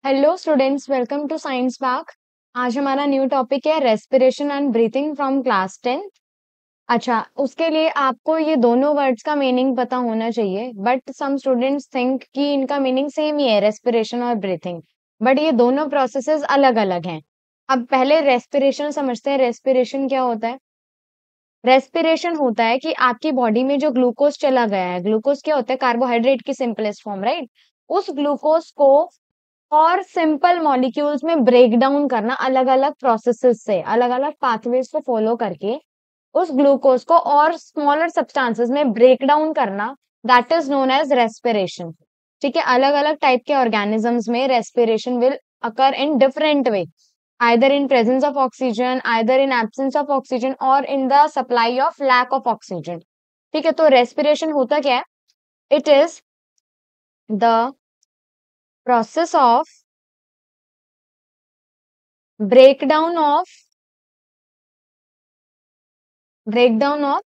Hello students, welcome to science park. आज हमारा new topic है respiration and breathing from class 10। अच्छा, उसके लिए आपको ये दोनों वर्ड्स का मीनिंग पता होना चाहिए, बट सम स्टूडेंट्स थिंक कि इनका मीनिंग सेम ही है, रेस्पिरेशन और ब्रीथिंग। बट ये दोनों प्रोसेसेस अलग अलग हैं। अब पहले रेस्पिरेशन समझते हैं। रेस्पिरेशन क्या होता है? रेस्पिरेशन होता है कि आपकी बॉडी में जो ग्लूकोज चला गया है, ग्लूकोज क्या होता है? कार्बोहाइड्रेट की सिंपलेस्ट फॉर्म, राइट? उस ग्लूकोज को और सिंपल मॉलिक्यूल्स में ब्रेक डाउन करना, अलग अलग प्रोसेसेस से, अलग अलग पाथवेज को फॉलो करके उस ग्लूकोज को और स्मॉलर सब्सटेंसेस में ब्रेक डाउन करना, that is known as respiration. ठीक है, अलग अलग टाइप के ऑर्गेनिजम्स में respiration will occur in different way, either in presence of oxygen, either in absence of oxygen, or in the supply of lack of oxygen। ठीक है, तो respiration होता क्या है? It is the process of breakdown of breakdown of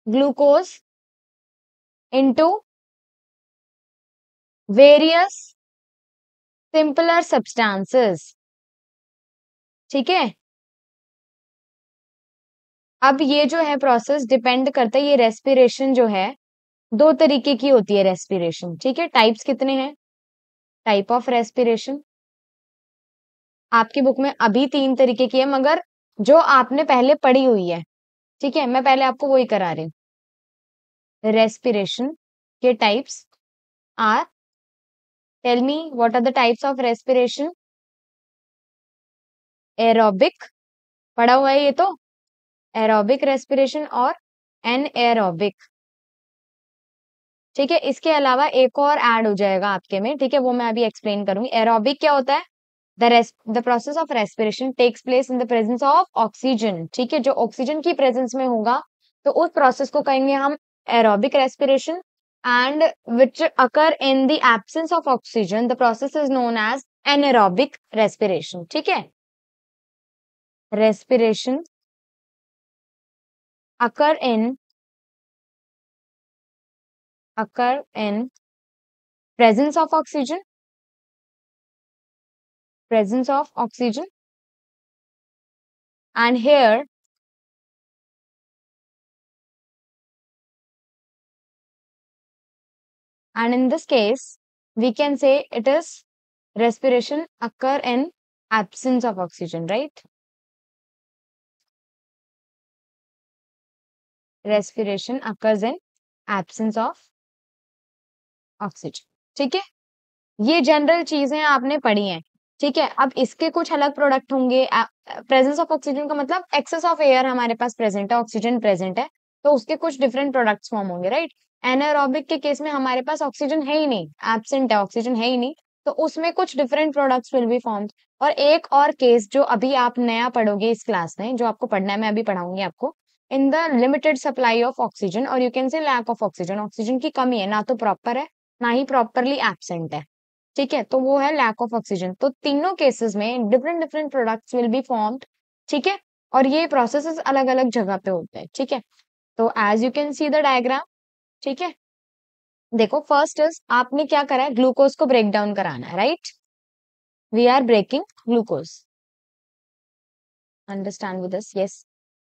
glucose into various simpler substances। ठीक है, अब ये जो है प्रोसेस डिपेंड करता है, ये रेस्पिरेशन जो है दो तरीके की होती है रेस्पिरेशन। ठीक है, टाइप्स कितने हैं? टाइप ऑफ रेस्पिरेशन आपकी बुक में अभी 3 तरीके की है, मगर जो आपने पहले पढ़ी हुई है, ठीक है, मैं पहले आपको वही करा रही हूँ। रेस्पिरेशन के types are, tell me what are the types of respiration? Aerobic, पढ़ा हुआ है ये तो, एरोबिक रेस्पिरेशन और एनएरोबिक। ठीक है, इसके अलावा एक और ऐड हो जाएगा आपके में, ठीक है, वो मैं अभी एक्सप्लेन करूंगी। एरोबिक क्या होता है? The process of respiration takes place in the presence of oxygen. ठीक है, जो ऑक्सीजन की प्रेजेंस में होगा तो उस प्रोसेस को कहेंगे हम aerobic respiration. And which occur in the absence of oxygen, the process is known as anaerobic respiration. ठीक है, respiration occur in presence of oxygen, and here and in this case we can say it is respiration occur in absence of oxygen, right? Respiration occurs in absence of oxygen। ठीक है, ये general चीजें आपने पढ़ी हैं। ठीक है, अब इसके कुछ अलग प्रोडक्ट होंगे। प्रेजेंस ऑफ ऑक्सीजन का मतलब एक्सेस ऑफ एयर हमारे पास प्रेजेंट है, ऑक्सीजन प्रेजेंट है, तो उसके कुछ डिफरेंट प्रोडक्ट्स फॉर्म होंगे, राइट? एनारोबिक के केस में हमारे पास ऑक्सीजन है ही नहीं, एब्सेंट है, ऑक्सीजन है ही नहीं, तो उसमें कुछ different products will be formed. और एक और केस जो अभी आप नया पढ़ोगे इस क्लास में, जो आपको पढ़ना है, मैं अभी पढ़ाऊंगी आपको, in the limited supply of oxygen, और you can say lack of oxygen, oxygen की कमी है, ना तो प्रॉपर है ना ही प्रॉपरली एब्सेंट है। ठीक है, तो वो है लैक ऑफ ऑक्सीजन। तो तीनों केसेस में different different products will be formed. ठीक है, और ये प्रोसेसेस अलग अलग जगह पे होते हैं। ठीक है, तो as you can see the diagram. ठीक है, देखो, फर्स्ट इज आपने क्या करा है, ग्लूकोज को ब्रेक डाउन कराना है, right? We are breaking glucose, understand with this? Yes,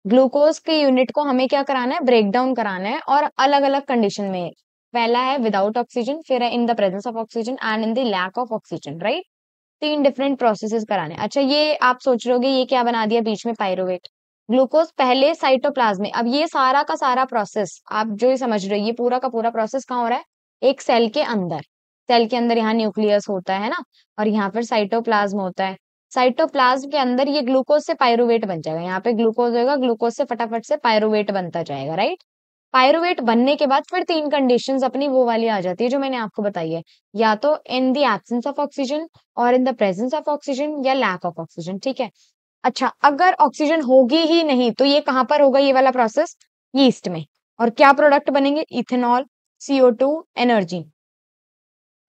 glucose के यूनिट को हमें क्या कराना है, ब्रेक डाउन कराना है, और अलग अलग कंडीशन में। पहला है विदाउट ऑक्सीजन, फिर है in the presence of oxygen, and in the lack of oxygen, right? 3 different processes कराने। अच्छा, ये आप सोच रहे होगे ये क्या बना दिया बीच में, पायरुवेट। ग्लूकोज पहले साइटोप्लाज्म में, अब ये सारा का सारा प्रोसेस आप जो ये समझ रहे हो, ये पूरा का पूरा प्रोसेस कहाँ हो रहा है? एक सेल के अंदर। सेल के अंदर यहाँ न्यूक्लियस होता है ना, और यहाँ पर साइटोप्लाज्म होता है। साइटोप्लाज्म के अंदर ये ग्लूकोज से पायरुवेट बन जाएगा, यहाँ पे ग्लूकोज होगा, ग्लूकोज से फटाफट से पायरुवेट बनता जाएगा, राइट? पायरुवेट बनने के बाद फिर 3 कंडीशंस अपनी वो वाली आ जाती है जो मैंने आपको बताई है, या तो in the absence of oxygen, और in the presence of oxygen, या लैक ऑफ ऑक्सीजन। ठीक है, अच्छा, अगर ऑक्सीजन होगी ही नहीं तो ये कहां पर होगा, ये वाला प्रोसेस? यीस्ट में। और क्या प्रोडक्ट बनेंगे? Ethanol, CO2, energy,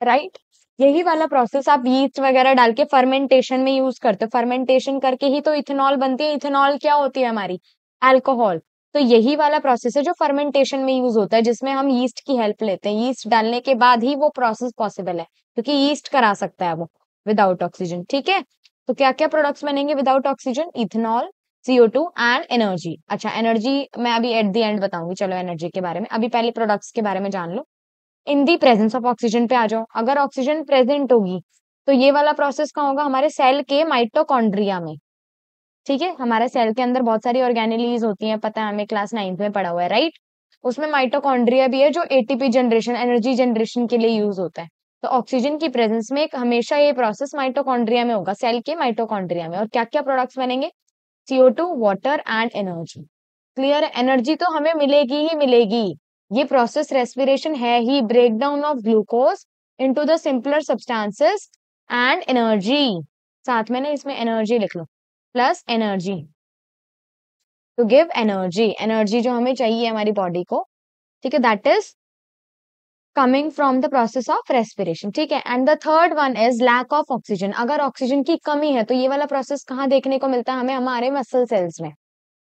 right? यही वाला प्रोसेस आप यीस्ट वगैरह डाल के फर्मेंटेशन में यूज करते हो, फर्मेंटेशन करके ही तो इथेनॉल बनती है। इथेनॉल क्या होती है हमारी? अल्कोहल। तो यही वाला प्रोसेस है जो फर्मेंटेशन में यूज होता है, जिसमें हम यीस्ट की हेल्प लेते हैं। यीस्ट डालने के बाद ही वो प्रोसेस पॉसिबल है, क्योंकि यीस्ट करा सकता है वो। विदाउट ऑक्सीजन, ठीक है। तो क्या क्या प्रोडक्ट्स बनेंगे without oxygen? Ethanol, CO2 and energy. अच्छा, एनर्जी मैं अभी एट द एंड बताऊंगी, चलो एनर्जी के बारे में, अभी पहले प्रोडक्ट्स के बारे में जान लो। इन दी प्रेजेंस ऑफ ऑक्सीजन पे आ जाओ। अगर ऑक्सीजन प्रेजेंट होगी तो ये वाला प्रोसेस कहाँ होगा? हमारे सेल के माइटोकॉन्ड्रिया में, ठीक है। हमारे सेल के अंदर बहुत सारी ऑर्गेनेलीज होती हैं, पता है हमें, क्लास 9th में पढ़ा हुआ है, राइट। उसमें माइटोकॉन्ड्रिया भी है जो एटीपी जनरेशन, एनर्जी जनरेशन के लिए यूज होता है। तो ऑक्सीजन की प्रेजेंस में हमेशा ये प्रोसेस माइटोकॉन्ड्रिया में होगा, सेल के माइटोकॉन्ड्रिया में। और क्या क्या प्रोडक्ट्स बनेंगे? CO2, water and energy. Clear है? एनर्जी तो हमें मिलेगी ही मिलेगी। ये प्रोसेस रेस्पिरेशन है ही, break down of glucose into the simpler substances and energy. साथ में ना इसमें एनर्जी लिख लो, plus energy to give energy, energy जो हमें चाहिए हमारी बॉडी को, ठीक है, that is coming from the process of respiration, ठीक है। And the third one is lack of oxygen. अगर ऑक्सीजन की कमी है तो ये वाला प्रोसेस कहाँ देखने को मिलता है हमें? हमारे मसल सेल्स में,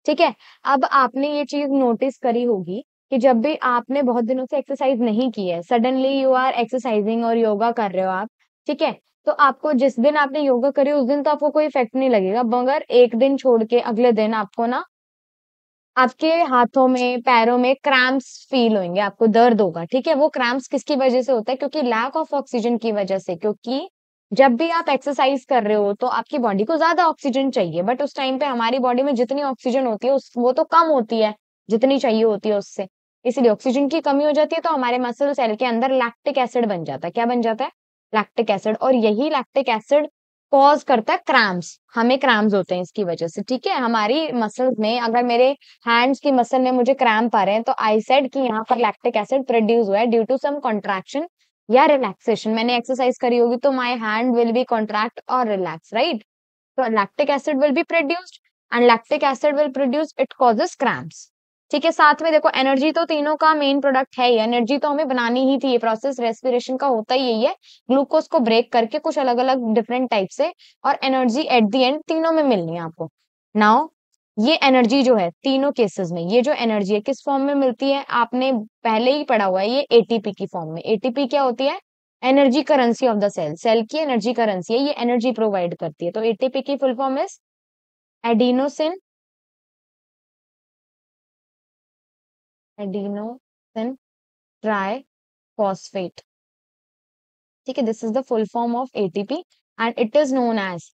ठीक है। अब आपने ये चीज नोटिस करी होगी कि जब भी आपने बहुत दिनों से एक्सरसाइज नहीं की है, सडनली यू आर एक्सरसाइजिंग और योगा कर रहे हो आप, ठीक है, तो आपको जिस दिन आपने योगा करी उस दिन तो आपको कोई इफेक्ट नहीं लगेगा, मगर एक दिन छोड़ के अगले दिन आपको ना आपके हाथों में, पैरों में क्रैम्प्स फील होंगे, आपको दर्द होगा, ठीक है। वो क्रैम्प्स किसकी वजह से होता है? क्योंकि लैक ऑफ ऑक्सीजन की वजह से। क्योंकि जब भी आप एक्सरसाइज कर रहे हो तो आपकी बॉडी को ज्यादा ऑक्सीजन चाहिए, बट उस टाइम पे हमारी बॉडी में जितनी ऑक्सीजन होती है वो तो कम होती है जितनी चाहिए होती है उससे। इसलिए ऑक्सीजन की कमी हो जाती है तो हमारे मसल सेल के अंदर लैक्टिक एसिड बन जाता है। क्या बन जाता है? Lactic acid. और यही लैक्टिक एसिड कॉज करता है क्रैम्प्स, हमें क्रैम्प्स होते हैं इसकी वजह से, ठीक है। हमारी मसल्स में, अगर मेरे हैंड्स की मसल में मुझे क्रैम्प आ रहे हैं तो आई सेड कि यहाँ पर लैक्टिक एसिड प्रोड्यूस हुआ है ड्यू टू सम कॉन्ट्रैक्शन या रिलैक्सेशन। मैंने एक्सरसाइज करी होगी तो my hand will be contract और रिलैक्स, राइट। तो lactic acid will be produced and lactic acid will produce, it causes cramps, ठीक है। साथ में देखो, एनर्जी तो तीनों का मेन प्रोडक्ट है ही, एनर्जी तो हमें बनानी ही थी, ये प्रोसेस रेस्पिरेशन का होता ही यही है, ग्लूकोज को ब्रेक करके कुछ अलग अलग डिफरेंट टाइप से, और एनर्जी एट द एंड तीनों में मिलनी है आपको। नाउ ये एनर्जी जो है तीनों केसेस में, ये जो एनर्जी है किस फॉर्म में मिलती है? आपने पहले ही पढ़ा हुआ है, ये एटीपी की फॉर्म में। एटीपी क्या होती है? Energy currency of the cell, cell की एनर्जी करेंसी है, ये एनर्जी प्रोवाइड करती है। तो एटीपी की full form is adenosine, adenosine tri phosphate, ठीक है। This is the full form of ATP and it is known as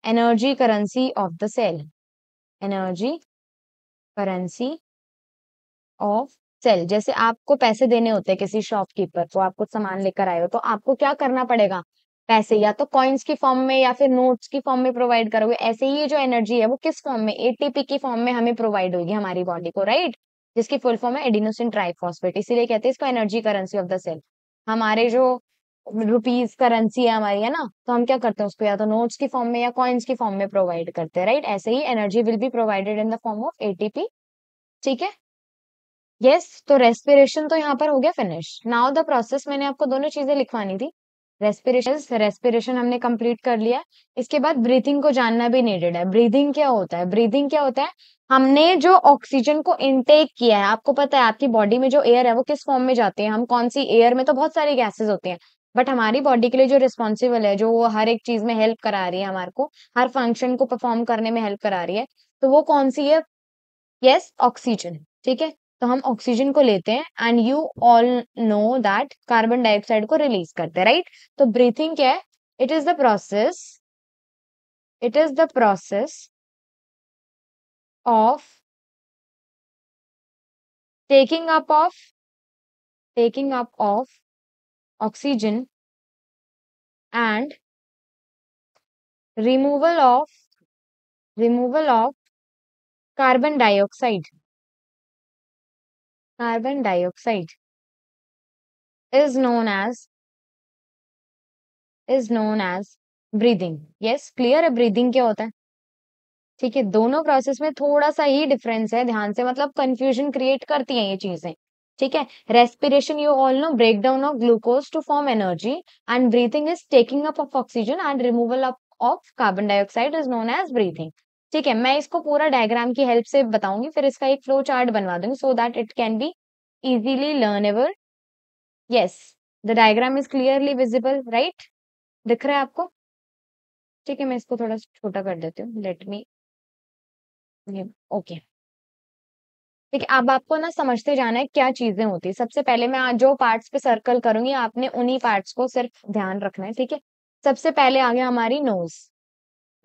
energy currency of the cell, energy currency of cell. जैसे आपको पैसे देने होते हैं किसी शॉपकीपर को, आप कुछ सामान लेकर आए हो तो आपको क्या करना पड़ेगा? पैसे या तो कॉइन्स की फॉर्म में या फिर नोट्स की फॉर्म में प्रोवाइड करोगे। ऐसे ही ये जो एनर्जी है वो किस फॉर्म में? एटीपी की फॉर्म में हमें प्रोवाइड होगी हमारी बॉडी को, राइट, जिसकी फुल फॉर्म है एडिनोसिन ट्राइफॉस्फेट। इसीलिए कहते हैं इसको energy currency of the cell. हमारे जो रुपीज करेंसी है हमारी, है ना, तो हम क्या करते हैं उसको या तो नोट्स की फॉर्म में या कॉइन्स की फॉर्म में प्रोवाइड करते हैं, राइट। ऐसे ही energy will be provided in the form of ATP, ठीक है। यस, तो रेस्पिरेशन तो यहाँ पर हो गया फिनिश। नाउ द प्रोसेस, मैंने आपको दोनों चीजें लिखवानी थी। रेस्पिरेशन हमने कंप्लीट कर लिया। इसके बाद ब्रीथिंग को जानना भी नीडेड है। ब्रीदिंग क्या होता है? ब्रीदिंग क्या होता है? हमने जो ऑक्सीजन को इनटेक किया है, आपको पता है आपकी बॉडी में जो एयर है वो किस फॉर्म में जाती है? हम कौन सी, एयर में तो बहुत सारी गैसेस होती हैं, बट हमारी बॉडी के लिए जो रिस्पॉन्सिबल है, जो वो हर एक चीज में हेल्प करा रही है हमारे को, हर फंक्शन को परफॉर्म करने में हेल्प करा रही है, तो वो कौन सी है? यस, ऑक्सीजन, ठीक है। तो हम ऑक्सीजन को लेते हैं and you all know that carbon dioxide को रिलीज करते हैं, राइट। तो ब्रीथिंग क्या है? It is the process, it is the process of taking up of taking up of oxygen and removal of removal of carbon dioxide, carbon dioxide is known as breathing. Yes, clear है breathing क्या होता है? ठीक है, दोनों process में थोड़ा सा ही डिफरेंस है, ध्यान से, मतलब कंफ्यूजन क्रिएट करती हैं ये चीजें, ठीक है। Respiration you all know, break down of glucose to form energy, and breathing is taking up of oxygen and removal of carbon dioxide is known as breathing, ठीक है। मैं इसको पूरा डायग्राम की हेल्प से बताऊंगी, फिर इसका एक फ्लो चार्ट बनवा दूंगी so that it can be easily learnable. Yes, the diagram is clearly visible, right, दिख रहा है आपको? ठीक है, मैं इसको थोड़ा छोटा कर देती हूँ, लेट मी, ओके। ठीक है, अब आपको ना समझते जाना है क्या चीजें होती है। सबसे पहले मैं आज जो पार्ट्स पे सर्कल करूंगी, आपने उन्हीं पार्ट्स को सिर्फ ध्यान रखना है, ठीक है। सबसे पहले आ गया हमारी नोज।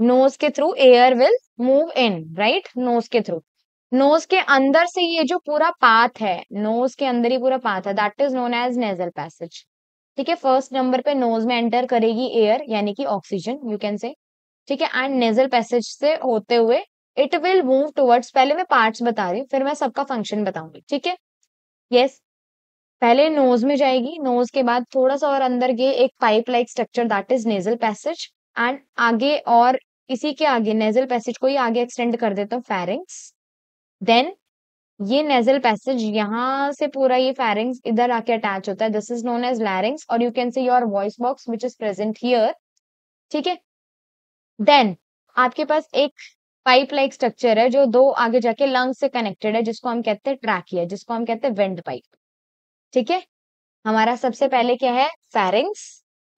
नोज के through air will move in, right, nose के थ्रू। नोज के अंदर से ये जो पूरा पाथ है, नोज के अंदर ही पूरा पाथ है, that is known as nasal passage. ठीक है, फर्स्ट नंबर पे नोज में एंटर करेगी एयर, यानी कि ऑक्सीजन, यू कैन से। ठीक है, एंड नेजल पैसेज से होते हुए इट विल मूव टुवर्ड्स, पहले मैं पार्ट्स बता रही हूँ, फिर मैं सबका फंक्शन बताऊंगी, ठीक है। यस, पहले नोज में जाएगी, नोज के बाद थोड़ा सा और अंदर गए एक pipe like structure, that is nasal passage. And आगे, और इसी के आगे नेजल पैसेज को ही आगे एक्सटेंड कर देता हूँ, फेरिंग्स। देन ये नेजल पैसेज यहां से पूरा ये फेरिंग्स इधर आके अटैच होता है, this is known as larynx, और you can say your voice box which is present here. ठीक है, देन आपके पास एक पाइप लाइक स्ट्रक्चर है जो दो आगे जाके लंग्स से कनेक्टेड है, जिसको हम कहते हैं ट्रैकिया, जिसको हम कहते हैं वेंट पाइप। ठीक है, हमारा सबसे पहले क्या है, फेरिंग्स,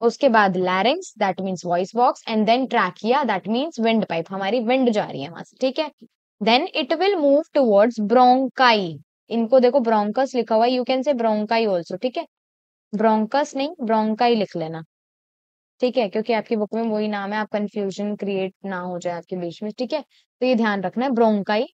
उसके बाद larynx that means voice box, and then trachea that means wind pipe, हमारी विंड जा रही है वहां से। ठीक है, then it will move towards bronchi. इनको देखो, ब्रोंकस लिखा हुआ है, you can say bronchi also. ठीक है, ब्रोंकस नहीं, ब्रोंकाई लिख लेना, ठीक है, क्योंकि आपकी बुक में वही नाम है, आप कंफ्यूजन क्रिएट ना हो जाए आपके बीच में। ठीक है, तो ये ध्यान रखना है, ब्रोंकाई।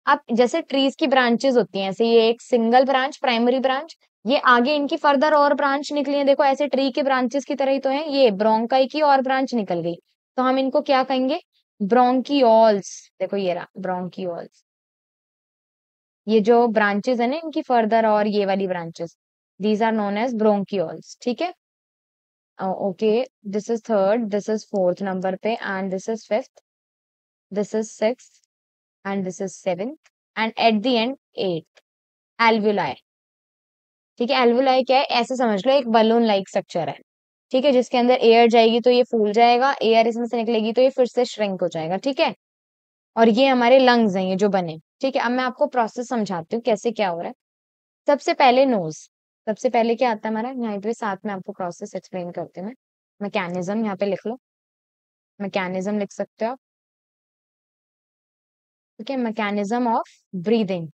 अब जैसे ट्रीज की ब्रांचेस होती हैं, ऐसे ये एक सिंगल ब्रांच, प्राइमरी ब्रांच, ये आगे इनकी फर्दर और ब्रांच निकली है, देखो ऐसे ट्री के ब्रांचेस की तरह ही तो है, ये ब्रोंकाई की और ब्रांच निकल गई, तो हम इनको क्या कहेंगे, ब्रोंकियोल्स। देखो ये रहा ब्रोंकियोल्स, ये जो ब्रांचेस है ना इनकी फर्दर और ये वाली branches, these are known as bronchioles. ठीक है, okay, this is third, this is fourth number पे, and this is fifth, this is sixth, and this is seventh, and at the end eight, alveoli. ठीक है, alveoli क्या है, ऐसे समझ लो एक बलून लाइक स्ट्रक्चर है। ठीक है, जिसके अंदर एयर जाएगी तो ये फूल जाएगा, एयर इसमें से निकलेगी तो ये फिर से श्रिंक हो जाएगा। ठीक है, और ये हमारे लंग्स हैं, ये जो बने। ठीक है, अब मैं आपको प्रोसेस समझाती हूँ कैसे क्या हो रहा है। सबसे पहले नोज, सबसे पहले क्या आता है हमारा, यहाँ पे साथ में आपको प्रोसेस एक्सप्लेन करती हूँ मैं। मैकेनिज्म यहाँ पे लिख लो, मैकेनिज्म लिख सकते हो आप। ठीक है, mechanism of breathing.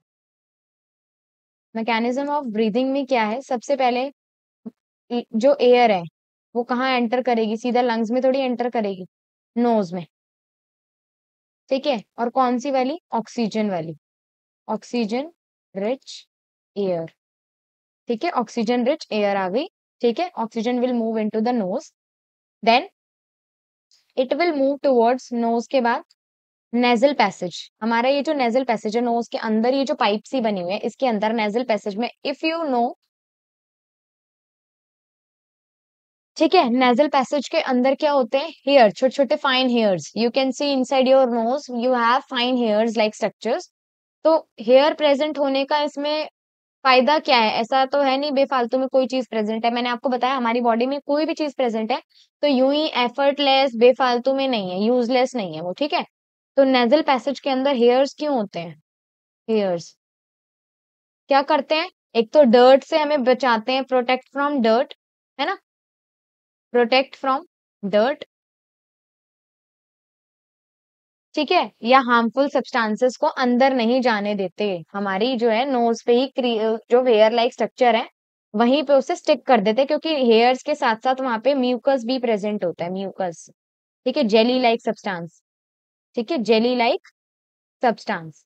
Mechanism of breathing में क्या है, सबसे पहले जो एयर है वो कहाँ एंटर करेगी, सीधा लंग्स में थोड़ी एंटर करेगी, नोज में। ठीक है, और कौन सी वाली, ऑक्सीजन वाली, ऑक्सीजन रिच एयर। ठीक है, ऑक्सीजन रिच एयर आ गई। ठीक है, oxygen will move into the nose, then it will move towards, nose के बाद नेजल पैसेज। हमारा ये जो नेजल पैसेज है, नोज के अंदर ये जो पाइप सी बनी हुई है, इसके अंदर नेजल पैसेज में, इफ यू नो, ठीक है, नेजल पैसेज के अंदर क्या होते हैं, हेयर, छोटे छोटे fine hairs, you can C inside your nose you have fine hairs like structures. तो हेयर प्रेजेंट होने का इसमें फायदा क्या है, ऐसा तो है नहीं बेफालतू में कोई चीज प्रेजेंट है, मैंने आपको बताया हमारी बॉडी में कोई भी चीज प्रेजेंट है तो यूं ही एफर्टलेस बेफालतू में नहीं है, यूजलेस नहीं है वो। ठीक है, तो नेजल पैसेज के अंदर हेयर्स क्यों होते हैं, हेयर्स क्या करते हैं, एक तो डर्ट से हमें बचाते हैं, प्रोटेक्ट फ्रॉम डर्ट, है ना, प्रोटेक्ट फ्रॉम डर्ट। ठीक है, या हार्मफुल सब्सटेंसेस को अंदर नहीं जाने देते, हमारी जो है नोज पे ही जो हेयर लाइक स्ट्रक्चर है वहीं पे उसे स्टिक कर देते हैं, क्योंकि हेयर्स के साथ साथ वहां पे म्यूकस भी प्रेजेंट होता है, म्यूकस। ठीक है, जेली लाइक सब्सटेंस, ठीक है, जेली लाइक सब्सटेंस,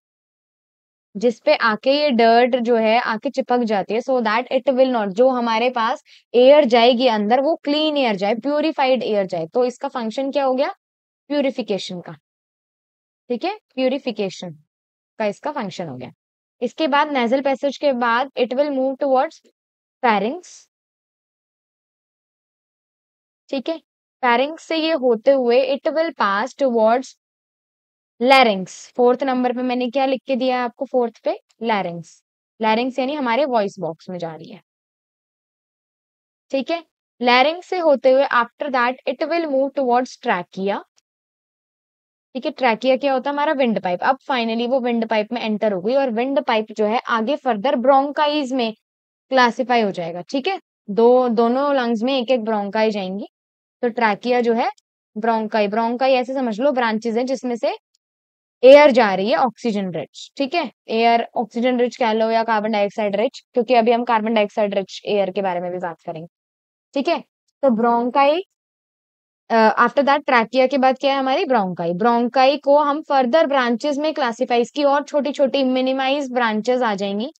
जिसपे आके ये डर्ट जो है आके चिपक जाती है, so that it will not, जो हमारे पास एयर जाएगी अंदर वो क्लीन एयर जाए, प्यूरिफाइड एयर जाए, तो इसका फंक्शन क्या हो गया, प्यूरिफिकेशन का। ठीक है, प्यूरिफिकेशन का इसका फंक्शन हो गया। इसके बाद नेजल पैसेज के बाद it will move towards pharynx. ठीक है, फेरिंग्स से ये होते हुए it will pass towards लैरिंग्स। Fourth number पे मैंने क्या लिख के दिया है आपको, फोर्थ पे लैरिंग्स, लैरिंग्स यानी हमारे वॉइस बॉक्स में जा रही है। ठीक है, लैरिंग्स से होते हुए after that it will move towards trachea. ठीक है, ट्रैकिया क्या होता है, हमारा विंड पाइप। अब फाइनली वो विंड पाइप में एंटर हो गई, और विंड पाइप जो है आगे फर्दर ब्रोंकाइज में क्लासिफाई हो जाएगा। ठीक है, दोनों लंग्स में एक एक ब्रोंकाई जाएंगी, तो ट्रैकिया जो है ब्रोंकाई, ब्रोंकाई ऐसे समझ लो ब्रांचेस हैं जिसमें से एयर जा रही है ऑक्सीजन रिच, ठीक है। एयर ऑक्सीजन रिच कह लो या कार्बन डाइऑक्साइड रिच, क्योंकि अभी हम कार्बन डाइऑक्साइड रिच एयर के बारे में भी बात करेंगे, ठीक है। तो ब्रोंकाई, आफ्टर दैट ट्रैकिया के बाद क्या है हमारी ब्रोंकाई। ब्रोंकाई को हम फर्दर ब्रांचेस में क्लासिफाई, की और छोटी छोटी मिनिमाइज ब्रांचेस आ जाएंगी,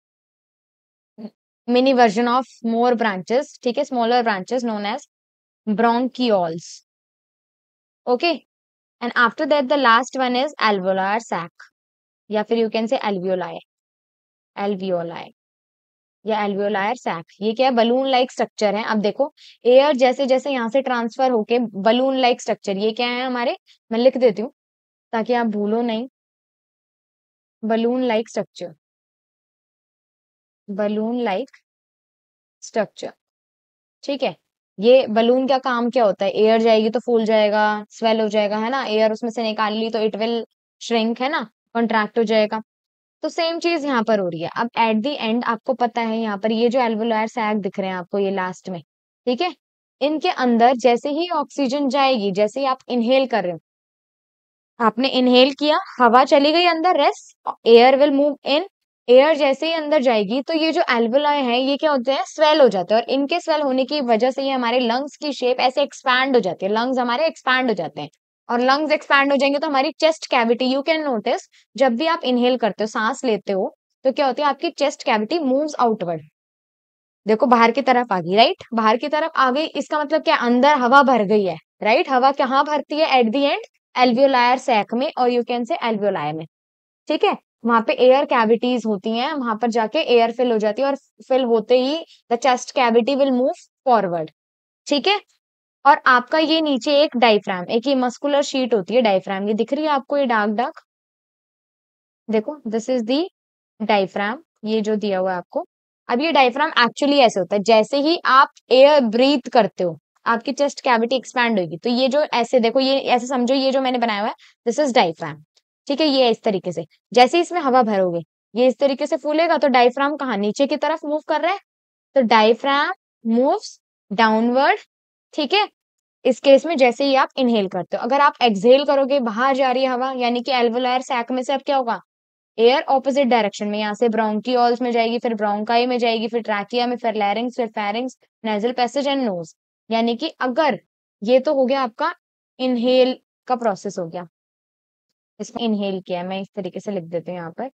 mini version of more branches, ठीक है, smaller branches known as bronchioles, okay. And after that the last one is alveolar sac, या फिर you can say alveoli, alveoli या एल्वियोलायर सैक। ये क्या है, बलून लाइक स्ट्रक्चर है। अब देखो, एयर जैसे जैसे यहाँ से ट्रांसफर होके बलून लाइक स्ट्रक्चर, ये क्या है हमारे, मैं लिख देती हूँ ताकि आप भूलो नहीं। Balloon like structure, balloon like structure, ठीक है। ये बलून का काम क्या होता है, एयर जाएगी तो फूल जाएगा, स्वेल हो जाएगा, है ना। एयर उसमें से निकाल ली तो इट विल श्रिंक, है ना, कॉन्ट्रैक्ट हो जाएगा। तो सेम चीज यहाँ पर हो रही है। अब एट द एंड आपको पता है यहाँ पर ये जो एल्वोलायर सैक दिख रहे हैं आपको ये लास्ट में, ठीक है, इनके अंदर जैसे ही ऑक्सीजन जाएगी, जैसे ही आप इनहेल कर रहे हो, आपने इनहेल किया, हवा चली गई अंदर, rest, air will move in. Air जैसे ही अंदर जाएगी तो ये जो एल्वोलाई है ये क्या होते हैं, स्वेल हो जाते हैं, और इनके स्वेल होने की वजह से ये हमारे लंग्स की शेप ऐसे एक्सपैंड हो जाती है, लंग्स हमारे एक्सपैंड हो जाते हैं। और लंग्स एक्सपैंड हो जाएंगे तो हमारी chest cavity, you can notice, जब भी आप इनहेल करते हो, सांस लेते हो, तो क्या होती है, आपकी चेस्ट कैविटी मूव्स आउटवर्ड, देखो बाहर की तरफ आ गई, राइट, बाहर की तरफ आ गई, इसका मतलब क्या, अंदर हवा भर गई है, राइट। हवा कहाँ भरती है, एट द एंड एल्वियोलायर सैक में, और यू कैन से एल्वियोलाई में, ठीक है। वहां पे एयर कैविटीज होती हैं, वहां पर जाके एयर फिल हो जाती है, और फिल होते ही the chest cavity will move forward, ठीक है। और आपका ये नीचे एक डायफ्राम, एक ये मस्कुलर शीट होती है डायफ्राम, ये दिख रही है आपको, ये डार्क डार्क, देखो दिस इज दी डायफ्राम, ये जो दिया हुआ है आपको। अब ये डायफ्राम एक्चुअली ऐसे होता है, जैसे ही आप एयर ब्रीथ करते हो आपकी चेस्ट कैविटी एक्सपैंड होगी, तो ये जो ऐसे देखो, ये ऐसे समझो, ये जो मैंने बनाया हुआ है दिस इज डायफ्राम, ठीक है। ये इस तरीके से, जैसे ही इसमें हवा भरोगे ये इस तरीके से फूलेगा, तो डायफ्राम कहाँ, नीचे की तरफ मूव कर रहा है, तो डायफ्राम मूव्स डाउनवर्ड, ठीक है। इस केस में जैसे ही आप इनहेल करते हो, अगर आप एक्सहेल करोगे, बाहर जा रही है हवा, यानी कि एल्वोलायर सैक में से अब क्या होगा, एयर ऑपोजिट डायरेक्शन में, यहाँ से ब्रोंकियोल्स में जाएगी, फिर ब्रोंकाई में जाएगी, फिर ट्रैकिया में, फिर लैरिंग्स, फिर pharynx, nasal passage and nose. यानी कि अगर ये तो हो गया आपका इनहेल का प्रोसेस हो गया, इसमें इनहेल किया है, मैं इस तरीके से लिख देती हूँ यहाँ पर,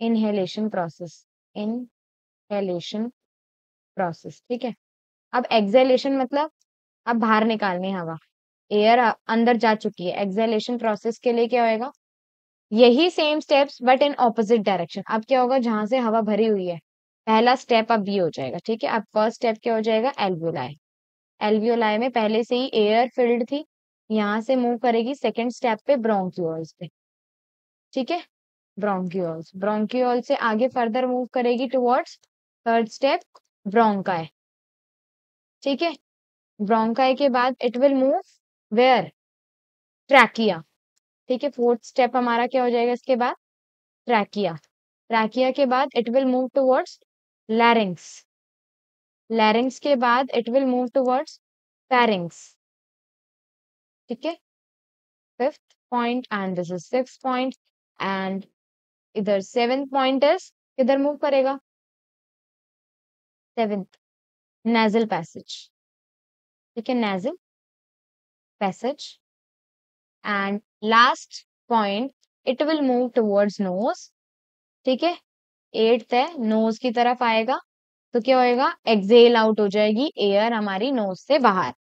इनहेलेशन प्रोसेस, इनहेलेशन प्रोसेस, ठीक है। अब एक्सहेलेशन मतलब अब बाहर निकालनी है हवा, एयर अंदर जा चुकी है, एक्सहेलेशन प्रोसेस के लिए क्या होएगा, यही same steps but in opposite direction. अब क्या होगा, जहां से हवा भरी हुई है, पहला स्टेप अब ये हो जाएगा, ठीक है। अब फर्स्ट स्टेप क्या हो जाएगा, एल्वियोलाई, एल्वियोलाई में पहले से ही एयर फिल्ड थी, यहां से मूव करेगी सेकेंड स्टेप पे ब्रोंक्यूल्स पे, ठीक है। ब्रोंक्यूल्स, ब्रोंक्यूल से आगे फर्दर मूव करेगी टुवर्ड्स थर्ड स्टेप ब्रोंकाई, ठीक है। ब्रोंकाई के बाद it will move where, trachea, ठीक है। फोर्थ स्टेप हमारा क्या हो जाएगा इसके बाद, ट्रैकिया, ट्रैकिया के बाद it will move towards larynx, larynx के बाद it will move towards pharynx, ठीक है। Fifth point and this is six point, and इधर सेवेंथ पॉइंट इज किधर मूव करेगा, सेवेंथ नेजल पैसेज, ठीक है, nasal passage, and last point it will move towards nose, ठीक है। एट्थ है, नोज की तरफ आएगा, तो क्या होएगा, एक्सेल आउट हो जाएगी एयर हमारी नोज से बाहर,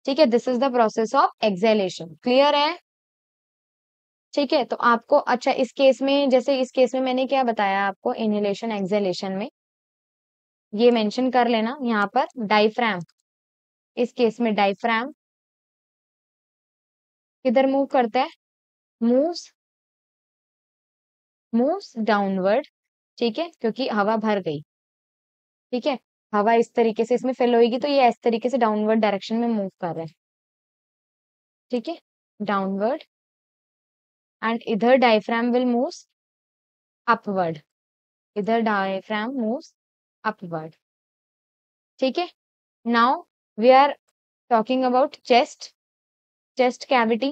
ठीक है। This is the process of acceleration, clear है, ठीक है। तो आपको अच्छा इस केस में, जैसे इस केस में मैंने क्या बताया आपको, इनहेलेशन एक्सेलेशन में, ये मेंशन कर लेना यहाँ पर, डायफ्राम, इस केस में डायफ्राम किधर मूव करता है, मूव्स, मूव्स डाउनवर्ड, ठीक है, क्योंकि हवा भर गई, ठीक है। हवा इस तरीके से इसमें फिल होगी, तो ये इस तरीके से डाउनवर्ड डायरेक्शन में मूव कर रहा है, ठीक है, डाउनवर्ड, एंड इधर डायफ्राम विल मूव्स अपवर्ड, इधर डायफ्राम मूव्स अपवर्ड, ठीक है। Now we are talking about chest, chest cavity,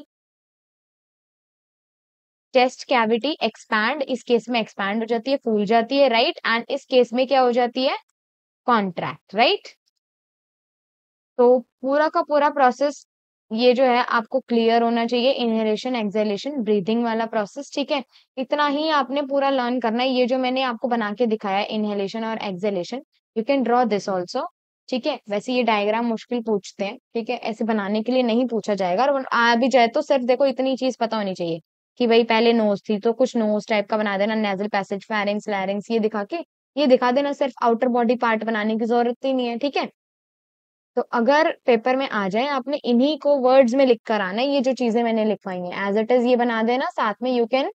chest cavity expand, इस केस में एक्सपैंड हो जाती है, फूल जाती है, राइट, एंड इस केस में क्या हो जाती है, कॉन्ट्रैक्ट, राइट। तो पूरा का पूरा प्रोसेस ये जो है आपको क्लियर होना चाहिए, इनहेलेशन एक्सहेलेशन ब्रीथिंग वाला प्रोसेस, ठीक है। इतना ही आपने पूरा लर्न करना है, ये जो मैंने आपको बना के दिखाया इनहेलेशन और exhalation, you can draw this also, ठीक है। वैसे ये डायग्राम मुश्किल पूछते हैं, ठीक है, ऐसे बनाने के लिए नहीं पूछा जाएगा, और आ भी जाए तो सिर्फ देखो इतनी चीज पता होनी चाहिए कि भाई पहले नोज थी तो कुछ नोज टाइप का बना देना, नेजल पैसेज, फेरिंग्स, लैरिंग्स, ये दिखा के ये दिखा देना, सिर्फ आउटर बॉडी पार्ट बनाने की जरूरत ही नहीं है, ठीक है। तो अगर पेपर में आ जाए, आपने इन्हीं को वर्ड्स में लिख कर आना है, ये जो चीजें मैंने लिखवाई हैं एज इट इज ये बना देना, साथ में you can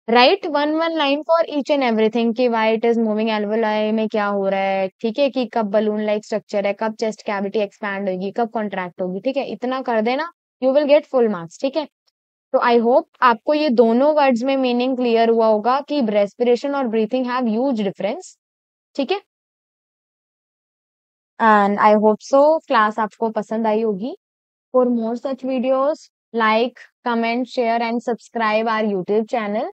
write one one line for each and everything कि why it is moving, alveoli में क्या हो रहा है, ठीक है, कि कब बलून लाइक स्ट्रक्चर है, कब चेस्ट कैविटी एक्सपैंड होगी, कब कॉन्ट्रैक्ट होगी, ठीक है, इतना कर देना, you will get full marks, ठीक है। तो आई होप आपको ये दोनों वर्ड्स में मीनिंग क्लियर हुआ होगा कि रेस्पिरेशन और ब्रीथिंग हैव ह्यूज डिफरेंस, ठीक है। And I hope so class आपको पसंद आई होगी। For more such videos, like, comment, share, and subscribe our YouTube channel.